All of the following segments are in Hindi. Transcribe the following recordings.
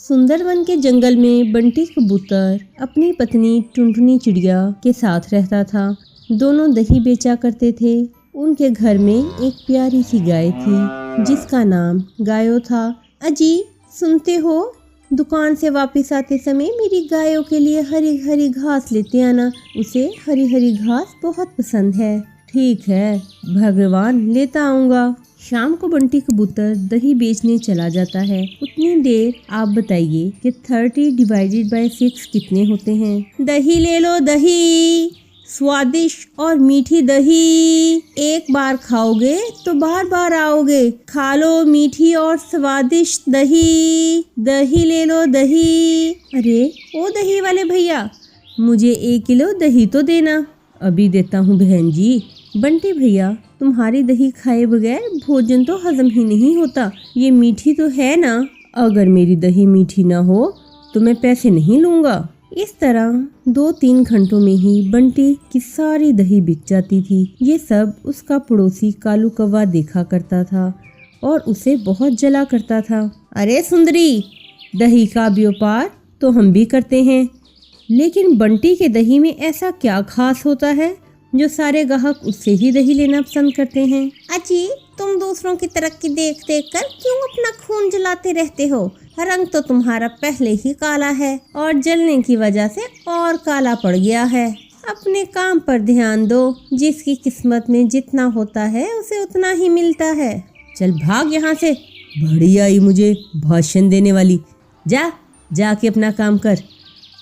सुंदरवन के जंगल में बंटी कबूतर अपनी पत्नी टुनटुनी चिड़िया के साथ रहता था। दोनों दही बेचा करते थे। उनके घर में एक प्यारी सी गाय थी जिसका नाम गायो था। अजी सुनते हो, दुकान से वापस आते समय मेरी गायों के लिए हरी हरी घास लेते आना, उसे हरी हरी घास बहुत पसंद है। ठीक है भगवान, लेता आऊँगा। शाम को बंटी कबूतर दही बेचने चला जाता है। उतनी देर आप बताइए कि 30 डिवाइडेड बाय 6 कितने होते हैं। दही ले लो दही, स्वादिष्ट और मीठी दही, एक बार खाओगे तो बार बार आओगे। खा लो मीठी और स्वादिष्ट दही, दही ले लो दही। अरे ओ दही वाले भैया, मुझे 1 किलो दही तो देना। अभी देता हूँ बहन जी। बंटी भैया, तुम्हारी दही खाए बगैर भोजन तो हजम ही नहीं होता। ये मीठी तो है ना? अगर मेरी दही मीठी ना हो तो मैं पैसे नहीं लूँगा। इस तरह 2-3 घंटों में ही बंटी की सारी दही बिक जाती थी। ये सब उसका पड़ोसी कालू कौवा देखा करता था और उसे बहुत जला करता था। अरे सुंदरी, दही का व्यापार तो हम भी करते हैं, लेकिन बंटी के दही में ऐसा क्या खास होता है जो सारे ग्राहक उससे ही दही लेना पसंद करते हैं। अजी, तुम दूसरों की तरक्की देख देख कर क्यों अपना खून जलाते रहते हो? रंग तो तुम्हारा पहले ही काला है और जलने की वजह से और काला पड़ गया है। अपने काम पर ध्यान दो। जिसकी किस्मत में जितना होता है उसे उतना ही मिलता है। चल भाग यहाँ से, बड़ी आई मुझे भाषण देने वाली। जाके अपना काम कर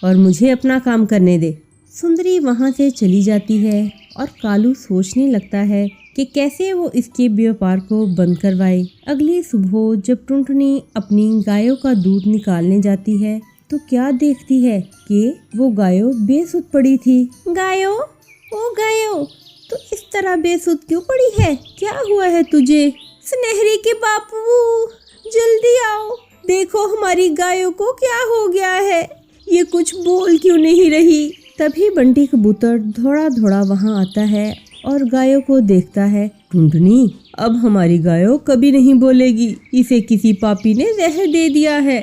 और मुझे अपना काम करने दे। सुंदरी वहाँ से चली जाती है और कालू सोचने लगता है कि कैसे वो इसके व्यापार को बंद करवाए। अगली सुबह जब टुनटुनी अपनी गायों का दूध निकालने जाती है तो क्या देखती है कि वो गायों बेसुध पड़ी थी। गायों, ओ गायों, तो इस तरह बेसुध क्यों पड़ी है? क्या हुआ है तुझे? सुनहरी के बापू, जल्दी आओ, देखो हमारी गायों को क्या हो गया है। ये कुछ बोल क्यों नहीं रही? तभी बंटी कबूतर थोड़ा थोड़ा वहाँ आता है और गायों को देखता है। टुनटुनी, अब हमारी गायों कभी नहीं बोलेगी, इसे किसी पापी ने जहर दे दिया है।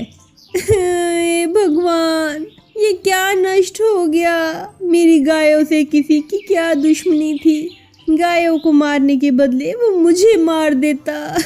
भगवान, ये क्या नष्ट हो गया? मेरी गायों से किसी की क्या दुश्मनी थी? गायों को मारने के बदले वो मुझे मार देता।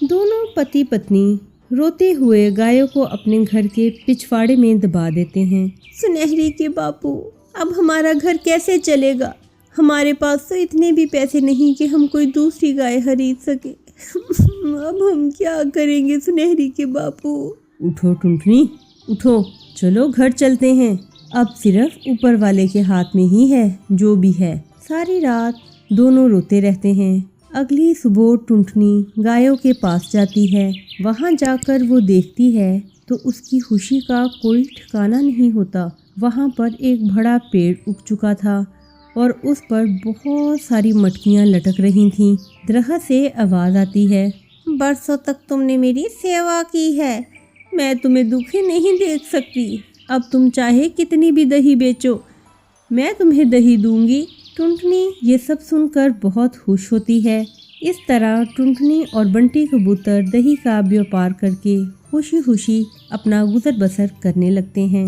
दोनों पति पत्नी रोते हुए गायों को अपने घर के पिछवाड़े में दबा देते हैं। सुनहरी के बापू, अब हमारा घर कैसे चलेगा? हमारे पास तो इतने भी पैसे नहीं कि हम कोई दूसरी गाय खरीद सके। अब हम क्या करेंगे सुनहरी के बापू? उठो टुनटुनी, उठो, चलो घर चलते हैं। अब सिर्फ ऊपर वाले के हाथ में ही है जो भी है। सारी रात दोनों रोते रहते हैं। अगली सुबह टुनटुनी गायों के पास जाती है। वहाँ जाकर वो देखती है तो उसकी खुशी का कोई ठिकाना नहीं होता। वहाँ पर एक बड़ा पेड़ उग चुका था और उस पर बहुत सारी मटकियाँ लटक रही थीं। दरख्त से आवाज़ आती है, बरसों तक तुमने मेरी सेवा की है, मैं तुम्हें दुखी नहीं देख सकती। अब तुम चाहे कितनी भी दही बेचो, मैं तुम्हें दही दूंगी। टुनटुनी ये सब सुनकर बहुत खुश होती है। इस तरह टुनटुनी और बंटी कबूतर दही का व्यापार करके खुशी खुशी अपना गुजर बसर करने लगते हैं।